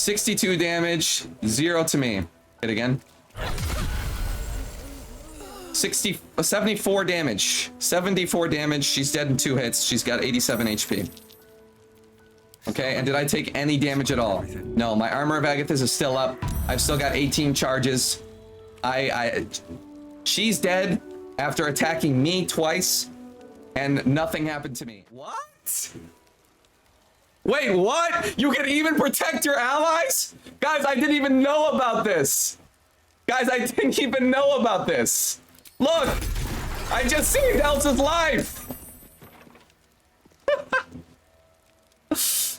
62 damage, 0 to me. Hit again. 74 damage. 74 damage. She's dead in 2 hits. She's got 87 HP. Okay, and did I take any damage at all? No, my Armor of Agathis is still up. I've still got 18 charges. She's dead after attacking me twice, and nothing happened to me. What? Wait, what? You can even protect your allies? Guys, I didn't even know about this. Guys, I didn't even know about this. Look, I just saved Elsa's life.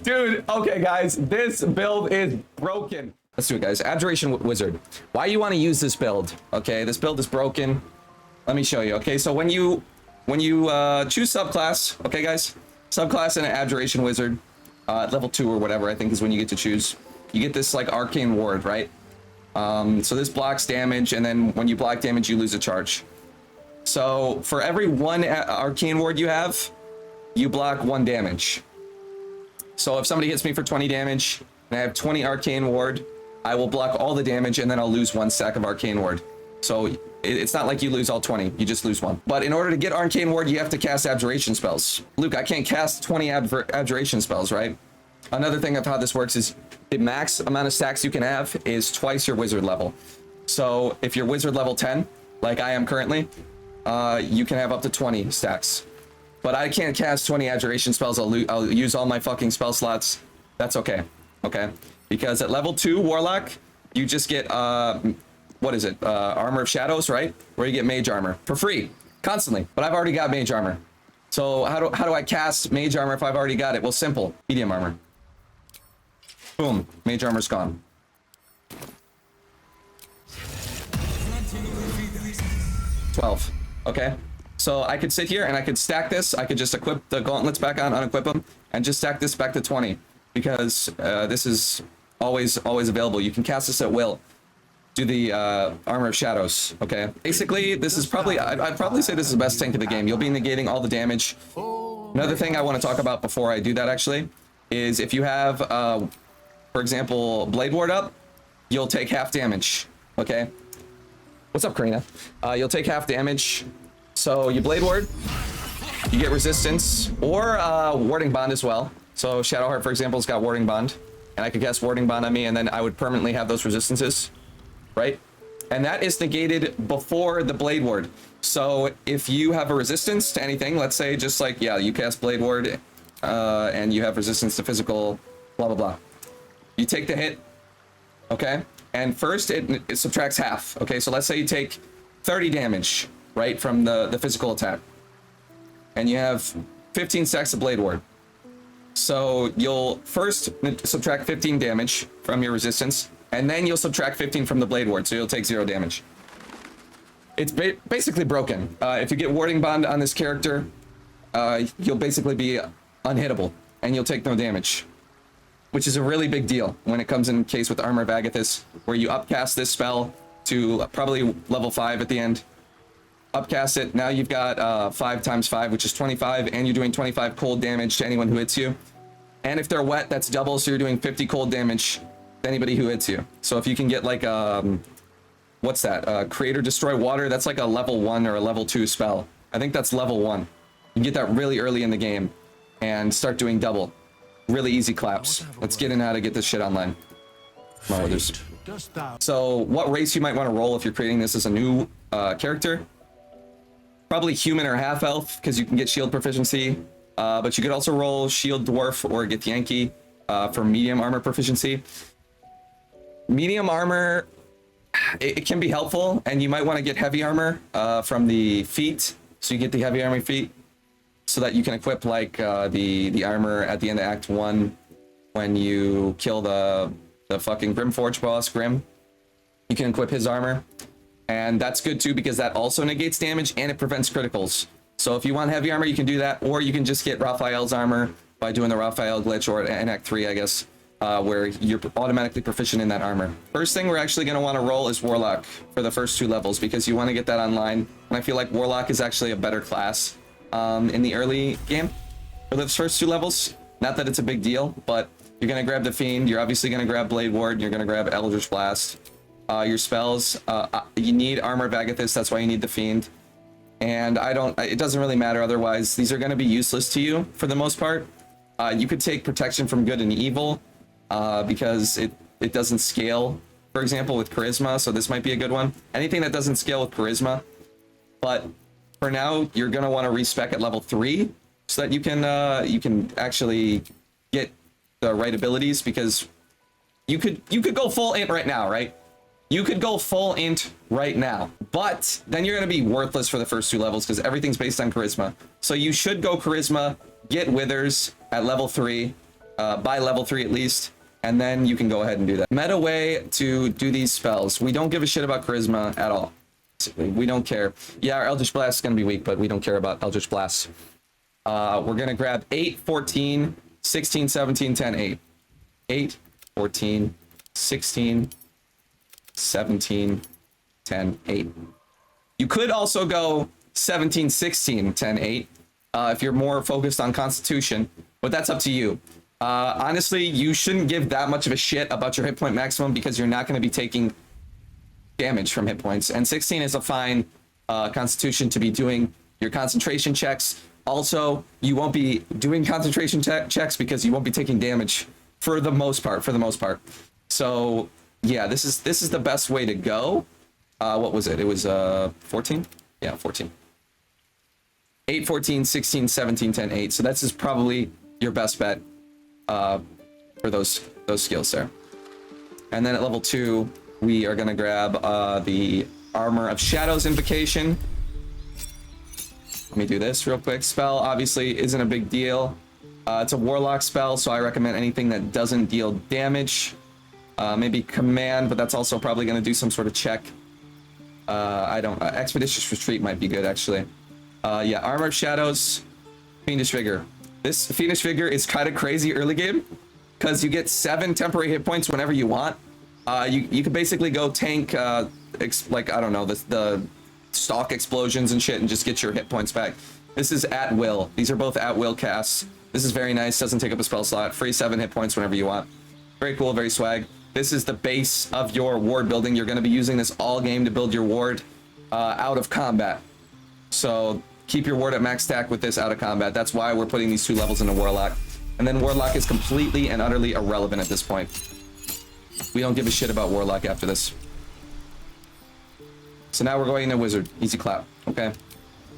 Dude, okay, guys, this build is broken. Let's do it, guys. Abjuration Wizard. Why you want to use this build? Okay, this build is broken. Let me show you. Okay, so when you choose subclass, okay, guys, subclass and an Abjuration Wizard, level 2 or whatever, I think is when you get to choose. You get this like arcane ward, right? So this blocks damage, and then when you block damage, you lose a charge. So for every 1 arcane ward you have, you block 1 damage. So if somebody hits me for 20 damage and I have 20 arcane ward, I will block all the damage and then I'll lose 1 stack of arcane ward. So it's not like you lose all 20, you just lose 1. But in order to get arcane ward, you have to cast abjuration spells. Luke, I can't cast 20 abjuration spells, right? Another thing of how this works is the max amount of stacks you can have is twice your wizard level. So if you're wizard level 10, like I am currently, you can have up to 20 stacks. But I can't cast 20 abjuration spells. I'll use all my fucking spell slots. That's okay. Okay? Because at level 2 warlock, you just get what is it? Armor of Shadows, right? Where you get mage armor for free, constantly. But I've already got mage armor. So how do I cast mage armor if I've already got it? Well, simple. Medium armor. Boom. Mage armor's gone. $12. Okay. So I could sit here and I could stack this. I could just equip the gauntlets back on, unequip them, and just stack this back to 20. Because this is always available. You can cast this at will. Do the Armor of Shadows, okay? Basically, this is probably, I'd probably say this is the best tank in the game. You'll be negating all the damage. Another thing I want to talk about before I do that, actually, is if you have, for example, Blade Ward up, you'll take half damage, okay? What's up, Karina? You'll take half damage. So you Blade Ward, you get resistance, or Warding Bond as well. So Shadowheart, for example, has got Warding Bond, and I could cast Warding Bond on me, and then I would permanently have those resistances, right? And that is negated before the Blade Ward. So if you have a resistance to anything, let's say just like, yeah, you cast Blade Ward, and you have resistance to physical, blah, blah, blah. You take the hit, okay? And first, it subtracts half, okay? So let's say you take 30 damage, right, from the physical attack. And you have 15 stacks of Blade Ward. So you'll first subtract 15 damage from your resistance, and then you'll subtract 15 from the Blade Ward, so you'll take 0 damage. It's basically broken. If you get Warding Bond on this character, you'll basically be unhittable, and you'll take no damage. Which is a really big deal when it comes in case with Armor of Agathis, where you upcast this spell to probably level 5 at the end. Upcast it, now you've got 5 times 5, which is 25, and you're doing 25 cold damage to anyone who hits you. And if they're wet, that's double, so you're doing 50 cold damage to anybody who hits you. So if you can get like, what's that? Create or Destroy Water, that's like a level 1 or a level 2 spell. I think that's level 1. You can get that really early in the game and start doing double. Really easy claps. Let's get in how to get this shit online. So what race you might want to roll if you're creating this as a new character? Probably human or half elf, because you can get shield proficiency. But you could also roll shield dwarf or get Yankee for medium armor proficiency. Medium armor, it can be helpful, and you might want to get heavy armor from the feet, so you get the heavy armor feet, so that you can equip like the armor at the end of Act 1 when you kill the fucking Grimforge boss, Grim. You can equip his armor. And that's good too, because that also negates damage and it prevents criticals. So if you want heavy armor, you can do that, or you can just get Raphael's armor by doing the Raphael glitch, or in Act 3, I guess, where you're automatically proficient in that armor. First thing we're actually going to want to roll is Warlock for the first 2 levels, because you want to get that online. And I feel like Warlock is actually a better class in the early game for those first 2 levels. Not that it's a big deal, but You're gonna grab the Fiend. You're obviously gonna grab Blade Ward. You're gonna grab Eldritch Blast. Your spells, you need Armor of Agathis. That's why you need the Fiend. And it doesn't really matter otherwise. These are gonna be useless to you for the most part. You could take Protection from Good and Evil because it doesn't scale, for example, with Charisma. So this might be a good one. Anything that doesn't scale with Charisma. But for now, you're gonna want to respec at level 3 so that you can actually get the right abilities, because you could go full int right now, right? You could go full int right now, but then you're gonna be worthless for the first 2 levels because everything's based on Charisma. So you should go Charisma, get Withers at level 3, by level 3 at least, and then you can go ahead and do that. Meta way to do these spells. We don't give a shit about Charisma at all. We don't care. Yeah, our Eldritch Blast is gonna be weak, but we don't care about Eldritch Blast. We're gonna grab 8, 14, 16, 17, 10, 8. 8, 14, 16, 17, 10, 8. You could also go 17, 16, 10, 8 if you're more focused on Constitution, but that's up to you. Honestly, you shouldn't give that much of a shit about your hit point maximum because you're not going to be taking damage from hit points. And 16 is a fine Constitution to be doing your concentration checks. Also, you won't be doing concentration checks because you won't be taking damage for the most part. So yeah, this is the best way to go. What was it? It was 14? Yeah, 14. 8, 14, 16, 17, 10, 8. So that's just probably your best bet for those skills there. And then at level 2, we are gonna grab the Armor of Shadows Invocation. Let me do this real quick. Spell obviously isn't a big deal. It's a Warlock spell, so I recommend anything that doesn't deal damage. Maybe Command, but that's also probably going to do some sort of check. Expeditious Retreat might be good, actually. Yeah, Armor of Shadows, Fiendish Vigor. This Fiendish Vigor is kind of crazy early game, because you get 7 temporary hit points whenever you want. You could basically go tank, like, I don't know, the Stalk explosions and shit and just get your hit points back. This is at will. These are both at will casts. This is very nice, doesn't take up a spell slot. Free 7 hit points whenever you want. Very cool, very swag. This is the base of your ward building. You're going to be using this all game to build your ward out of combat. So keep your ward at max stack with this out of combat. That's why we're putting these 2 levels into Warlock. And then Warlock is completely and utterly irrelevant at this point. We don't give a shit about Warlock after this. So now we're going into Wizard. Easy clap, okay?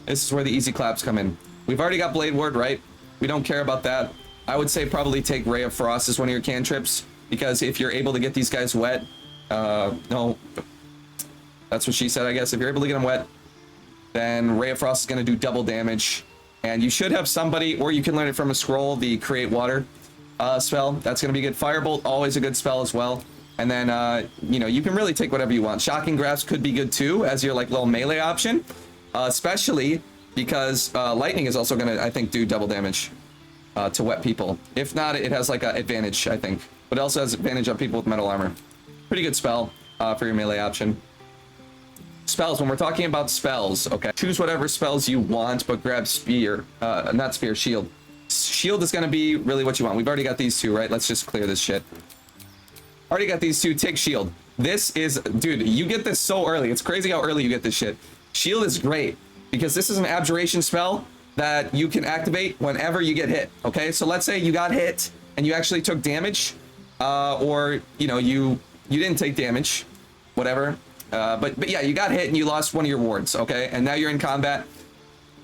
This is where the easy claps come in. We've already got Blade Ward, right? We don't care about that. I would say probably take Ray of Frost as one of your cantrips, because if you're able to get these guys wet, no, that's what she said, I guess. If you're able to get them wet, then Ray of Frost is going to do double damage. And you should have somebody, or you can learn it from a scroll, the Create Water spell. That's going to be good. Firebolt, always a good spell as well. And then, you know, you can really take whatever you want. Shocking Grasp could be good too, as your like little melee option, especially because Lightning is also going to, I think, do double damage to wet people. If not, it has like an advantage, I think. But it also has advantage on people with metal armor. Pretty good spell for your melee option. Spells, when we're talking about spells, okay, choose whatever spells you want, but grab Spear, not Spear, Shield. Shield is going to be really what you want. We've already got these 2, right? Let's just clear this shit. Already got these 2. Take Shield. This is, dude, you get this so early. It's crazy how early you get this shit. Shield is great because this is an abjuration spell that you can activate whenever you get hit. Okay, so let's say you got hit and you actually took damage, or you know you didn't take damage, whatever. But yeah, you got hit and you lost one of your wards. Okay, and now you're in combat.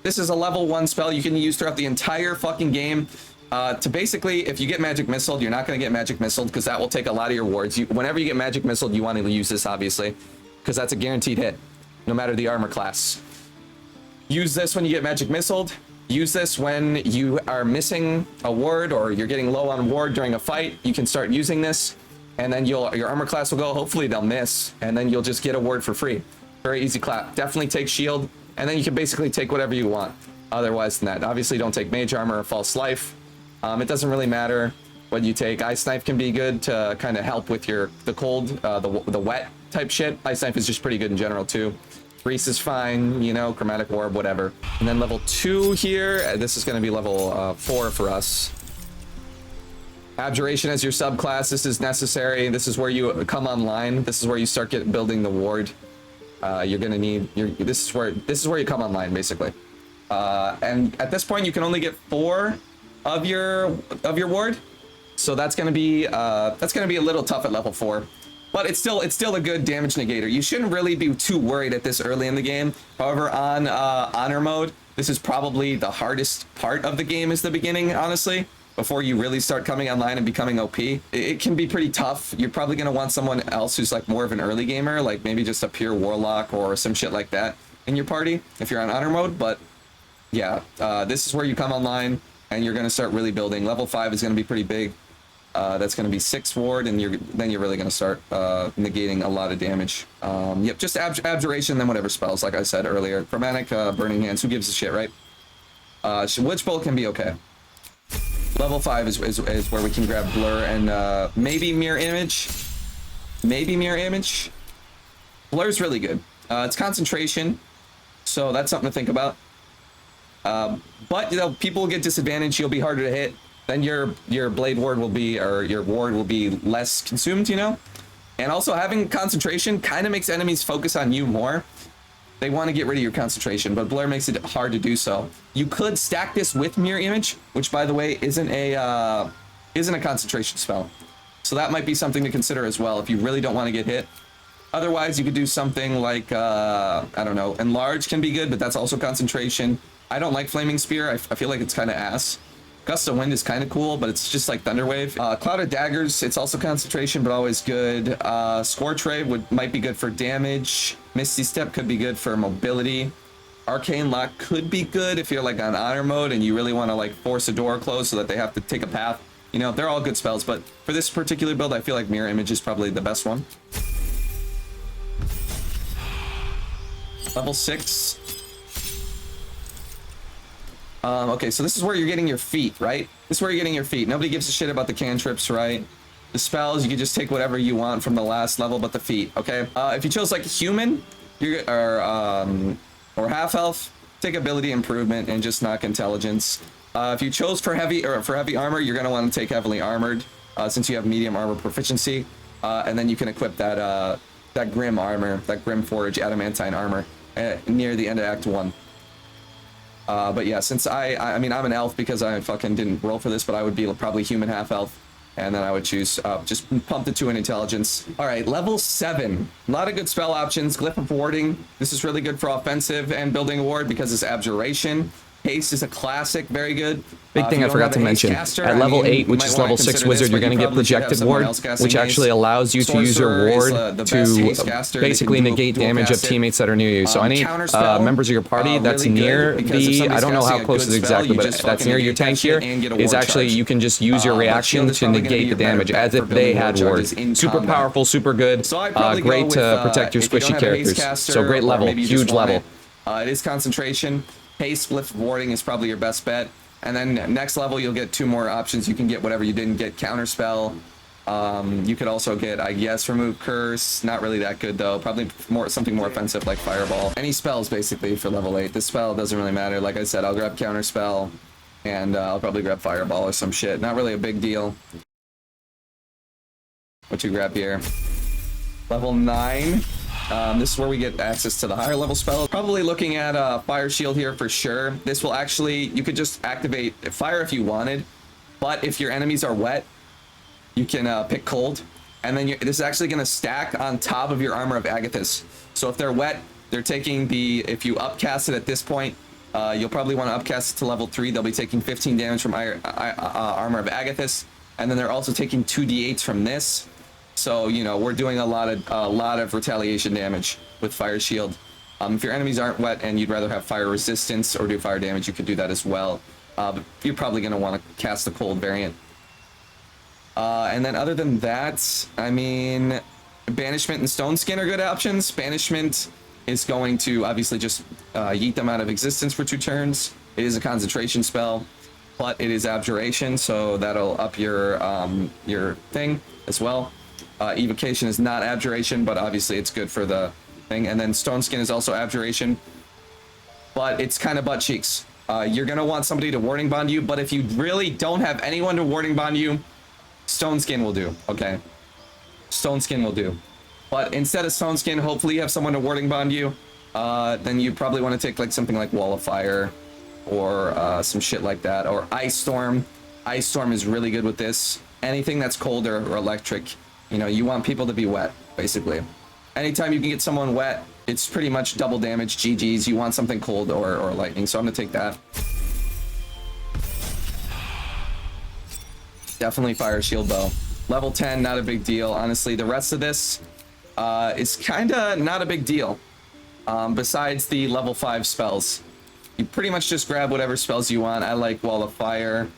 This is a level 1 spell you can use throughout the entire fucking game. To basically, if you get magic missile, you're not going to get magic missile because that will take a lot of your wards. Whenever you get magic missile, you want to use this, obviously, because that's a guaranteed hit, no matter the armor class. Use this when you get magic missiled. Use this when you are missing a ward or you're getting low on ward during a fight. You can start using this, and then your armor class will go. Hopefully they'll miss, and then you'll just get a ward for free. Very easy clap. Definitely take shield, and then you can basically take whatever you want. Otherwise than that, obviously don't take mage armor or false life. It doesn't really matter what you take. Ice Knife can be good to kind of help with the cold, the wet type shit. Ice Knife is just pretty good in general too. Grease is fine, you know, Chromatic Orb, whatever. And then level 2 here, this is going to be level 4 for us. Abjuration as your subclass. This is necessary. This is where you come online. This is where you start building the ward. You're gonna need this is where you come online basically. And at this point you can only get 4 of your ward. So that's gonna be a little tough at level 4. But it's still a good damage negator. You shouldn't really be too worried at this early in the game. However, on honor mode, this is probably the hardest part of the game is the beginning, honestly. Before you really start coming online and becoming OP. It can be pretty tough. You're probably going to want someone else who's like more of an early gamer, like maybe just a pure warlock or some shit like that in your party if you're on honor mode. But yeah, this is where you come online and you're going to start really building. Level 5 is going to be pretty big. That's going to be 6 ward, and then you're really going to start negating a lot of damage. Yep, just abjuration, then whatever spells, like I said earlier. Chromatic, burning hands, who gives a shit, right? Witch bolt can be okay. Level 5 is where we can grab blur and maybe mirror image. Maybe mirror image. Blur's really good. It's concentration, so that's something to think about. But you know, people will get disadvantaged. You'll be harder to hit. Then your blade ward will be, or your ward will be less consumed, you know? And also having concentration kind of makes enemies focus on you more. They want to get rid of your concentration, but blur makes it hard to do so. You could stack this with mirror image, which by the way isn't a concentration spell. So that might be something to consider as well if you really don't want to get hit. Otherwise, you could do something like I don't know, enlarge can be good, but that's also concentration. I don't like flaming spear. I feel like it's kind of ass. Gust of Wind is kind of cool, but it's just like Thunderwave. Cloud of Daggers, it's also concentration, but always good. Scorch Ray might be good for damage. Misty Step could be good for mobility. Arcane Lock could be good if you're like on honor mode and you really want to like force a door closed so that they have to take a path. You know, they're all good spells, but for this particular build, I feel like Mirror Image is probably the best one. Level 6. Okay, so this is where you're getting your feet, right? This is where you're getting your feet. Nobody gives a shit about the cantrips, right? The spells, you can just take whatever you want from the last level but the feet, okay? If you chose like human, or half health, take ability improvement and just knock intelligence. If you chose for heavy armor, you're gonna want to take heavily armored, since you have medium armor proficiency, and then you can equip that grim armor, that grim forge adamantine armor near the end of Act 1. But yeah, since I mean, I'm an elf because I fucking didn't roll for this, but I would be probably human half elf. And then I would choose, just pump the 2 in intelligence. All right, level 7. A lot of good spell options. Glyph of Warding. This is really good for offensive and building a ward because it's abjuration. Haste is a classic, very good. Big thing I forgot to mention, at level 8, which is level 6 wizard, you're going to get projected ward, which actually allows you to use your ward to basically negate damage of teammates that are near you. So any members of your party that's near the, I don't know how close it is exactly, but that's near your tank here, is actually, you can just use your reaction to negate the damage as if they had ward. Super powerful, super good, great to protect your squishy characters. So great level, huge level. It is concentration. Haste, Glyph of Warding is probably your best bet. And then next level, you'll get 2 more options. You can get whatever you didn't get, Counterspell. You could also get, I guess, Remove Curse. Not really that good, though. Probably something more offensive like Fireball. Any spells, basically, for level 8. This spell doesn't really matter. Like I said, I'll grab Counterspell, and I'll probably grab Fireball or some shit. Not really a big deal. What you grab here? Level 9. This is where we get access to the higher level spells. Probably looking at Fire Shield here for sure. This will actually, you could just activate fire if you wanted, but if your enemies are wet, you can pick cold, and then this is actually going to stack on top of your Armor of Agathis. So if they're wet, they're taking the, if you upcast it at this point, you'll probably want to upcast it to level 3. They'll be taking 15 damage from Armor of Agathis, and then they're also taking 2d8s from this. So, you know, we're doing a lot of retaliation damage with Fire Shield. If your enemies aren't wet and you'd rather have fire resistance or do fire damage, you could do that as well. But you're probably going to want to cast the cold variant. And then other than that, I mean, Banishment and Stone Skin are good options. Banishment is going to obviously just yeet them out of existence for 2 turns. It is a concentration spell, but it is abjuration, so that'll up your thing as well. Evocation is not abjuration, but obviously it's good for the thing. And then Stone Skin is also abjuration, but it's kind of butt cheeks. You're gonna want somebody to warding bond you, but if you really don't have anyone to warding bond you, Stone Skin will do, okay? Stone Skin will do. But instead of Stone Skin, hopefully you have someone to warding bond you. Then you probably want to take like something like Wall of Fire or some shit like that. Or Ice Storm. Ice Storm is really good with this. Anything that's colder or electric, you know, you want people to be wet, basically. Anytime you can get someone wet, it's pretty much double damage, GG's. You want something cold or lightning, so I'm gonna take that. Definitely Fire Shield Bow. Level 10, not a big deal. Honestly, the rest of this is kinda not a big deal. Besides the level 5 spells. You pretty much just grab whatever spells you want. I like Wall of Fire.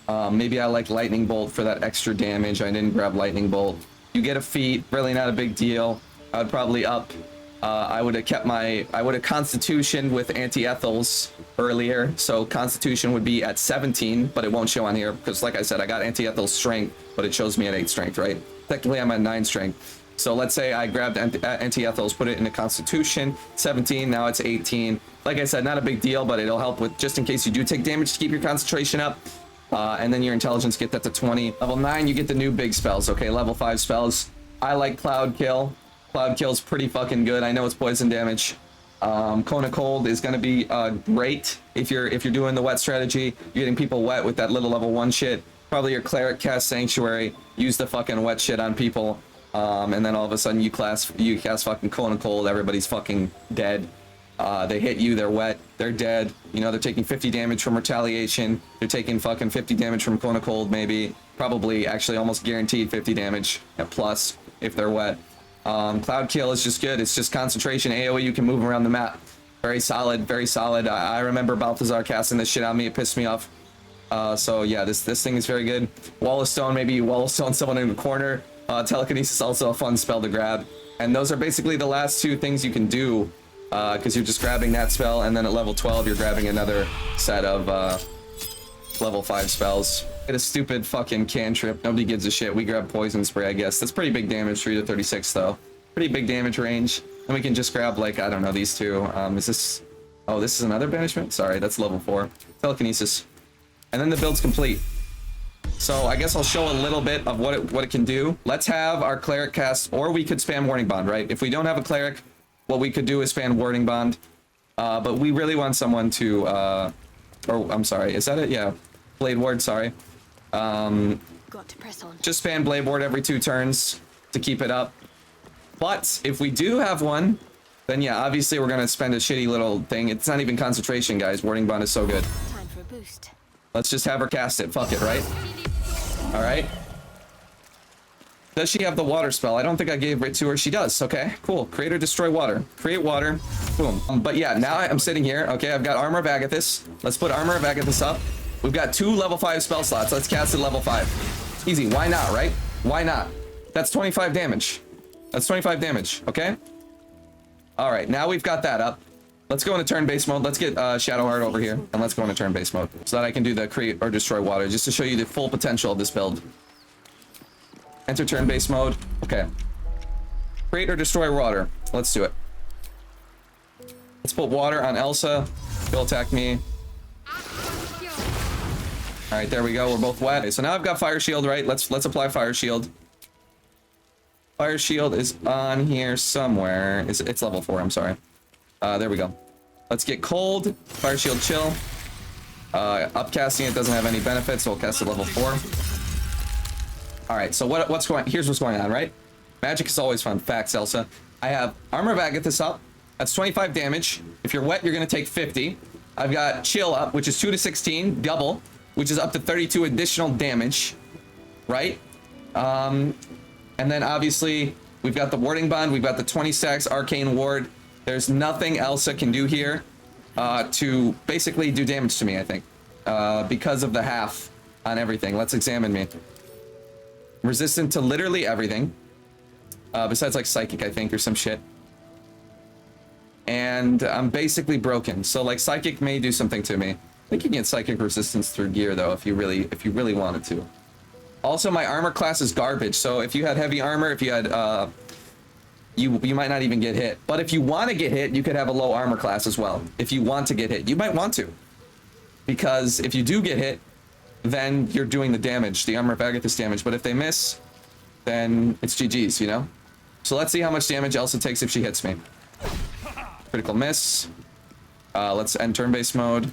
Maybe I like Lightning Bolt for that extra damage. I didn't grab Lightning Bolt. You get a feat, really not a big deal. I would probably up. I would have Constitution with Anti-Ethels earlier. So Constitution would be at 17, but it won't show on here because like I said, I got Anti-Ethel's strength, but it shows me at 8 strength, right? Technically I'm at 9 strength. So let's say I grabbed Anti-Ethels, put it into Constitution, 17, now it's 18. Like I said, not a big deal, but it'll help with just in case you do take damage to keep your concentration up. And then your intelligence, get that to 20. Level 9, you get the new big spells, okay? Level 5 spells. I like Cloud Kill. Cloud Kill's pretty fucking good. I know it's poison damage. Cone of Cold is gonna be great if you're doing the wet strategy. You're getting people wet with that little level 1 shit. Probably your Cleric cast Sanctuary. Use the fucking wet shit on people. And then all of a sudden you cast fucking Cone of Cold. Everybody's fucking dead. They hit you, they're wet, they're dead. You know, they're taking 50 damage from Retaliation. They're taking fucking 50 damage from Cone of Cold, maybe. Probably, actually, almost guaranteed 50 damage at plus if they're wet. Cloud Kill is just good. It's just concentration, AoE, you can move around the map. Very solid, very solid. I remember Balthazar casting this shit on me. It pissed me off. So yeah, this thing is very good. Wall of Stone, maybe you Wall of Stone someone in the corner. Telekinesis also a fun spell to grab. And those are basically the last 2 things you can do. Because you're just grabbing that spell, and then at level 12 you're grabbing another set of level 5 spells. Get a stupid fucking cantrip. Nobody gives a shit. We grab Poison Spray, I guess. That's pretty big damage, 3 to 36 though. Pretty big damage range. And we can just grab, like, I don't know, these 2. Is this... Oh, this is another banishment? Sorry, that's level 4. Telekinesis. And then the build's complete. So I guess I'll show a little bit of what it can do. Let's have our Cleric cast, or we could spam Warning Bond, right? If we don't have a Cleric, what we could do is spam Warding Bond, but we really want someone to, oh, I'm sorry, is that it? Yeah, Blade Ward, sorry. Got to press on. Just spam Blade Ward every 2 turns to keep it up. But if we do have one, then yeah, obviously we're gonna spend a shitty little thing. It's not even concentration, guys. Warding Bond is so good. Time for a boost. Let's just have her cast it. Fuck it, right? All right. Does she have the water spell? I don't think I gave it to her. She does. Okay, cool. Create or destroy water. Create water. Boom. But yeah, now I'm sitting here. Okay, I've got Armor of Agathis. Let's put Armor of Agathis up. We've got 2 level 5 spell slots. Let's cast it level 5. Easy. Why not, right? Why not? That's 25 damage. That's 25 damage. Okay? All right, now we've got that up. Let's go into turn-based mode. Let's get Shadowheart over here, and let's go into turn-based mode so that I can do the create or destroy water, just to show you the full potential of this build. Enter turn-based mode. Okay. Create or destroy water. Let's do it. Let's put water on Elsa. She'll attack me. All right, there we go. We're both wet. Okay, so now I've got Fire Shield, right? Let's apply Fire Shield. Fire Shield is on here somewhere. It's level 4. I'm sorry. There we go. Let's get Cold. Fire Shield Chill. Upcasting it doesn't have any benefits, so we'll cast it level 4. All right, so here's what's going on, right? Magic is always fun. Facts, Elsa. I have Armor of Agathis up. That's 25 damage. If you're wet, you're going to take 50. I've got Chill up, which is 2 to 16, double, which is up to 32 additional damage, right? And then obviously, we've got the Warding Bond. We've got the 20 stacks Arcane Ward. There's nothing Elsa can do here to basically do damage to me, I think, because of the half on everything. Let's examine me. Resistant to literally everything, besides like Psychic, I think, or some shit. And I'm basically broken. So like Psychic may do something to me. I think you can get Psychic resistance through gear though, if you really wanted to. Also, my armor class is garbage. So if you had heavy armor, if you had you might not even get hit. But if you want to get hit, you could have a low armor class as well. If you want to get hit, you might want to, because if you do get hit, then you're doing the damage, the Armor of Agathis damage. But if they miss, then it's GG's, you know? So let's see how much damage Elsa takes if she hits me. Critical miss. Let's end turn-based mode.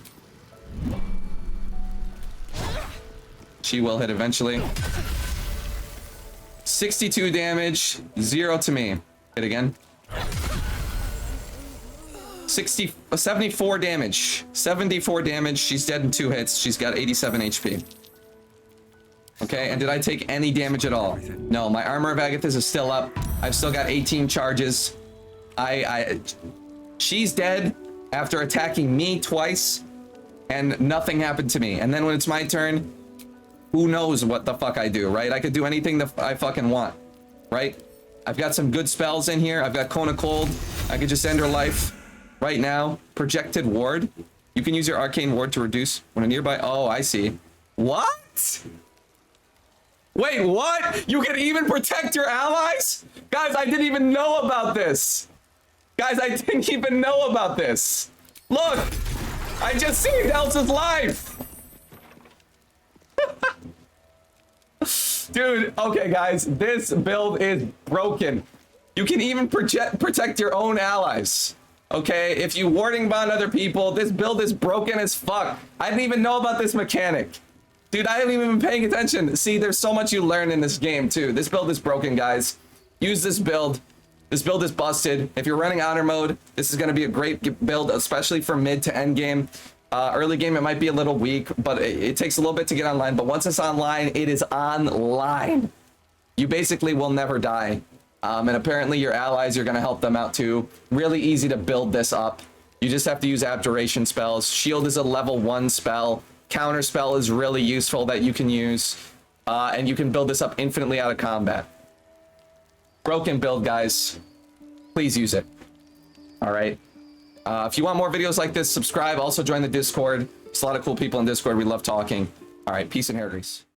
She will hit eventually. 62 damage, 0 to me. Hit again. 74 damage. 74 damage. She's dead in 2 hits. She's got 87 HP. Okay, and did I take any damage at all? No, my Armor of Agathis is still up. I've still got 18 charges. She's dead after attacking me twice, and nothing happened to me. And then when it's my turn, who knows what the fuck I do, right? I could do anything that I fucking want, right? I've got some good spells in here. I've got Cone of Cold. I could just end her life right now. Projected Ward. You can use your Arcane Ward to reduce when a nearby... Oh, I see. What? Wait, what? You can even protect your allies? Guys, I didn't even know about this. Guys, I didn't even know about this. Look, I just saved Elsa's life. Dude, okay, guys, this build is broken. You can even protect your own allies. Okay, if you warding bond other people, this build is broken as fuck. I didn't even know about this mechanic. Dude, I haven't even been paying attention. See, there's so much you learn in this game, too. This build is broken, guys. Use this build. This build is busted. If you're running honor mode, this is going to be a great build, especially for mid to end game. Early game, it might be a little weak, but it takes a little bit to get online. But once it's online, it is online. You basically will never die. And apparently your allies, you're going to help them out, too. Really easy to build this up. You just have to use abjuration spells. Shield is a level 1 spell. Counter spell is really useful that you can use, and you can build this up infinitely out of combat. Broken build, guys. Please use it. All right. If you want more videos like this, subscribe. Also join the Discord. There's a lot of cool people in Discord. We love talking. All right. Peace and hair grease.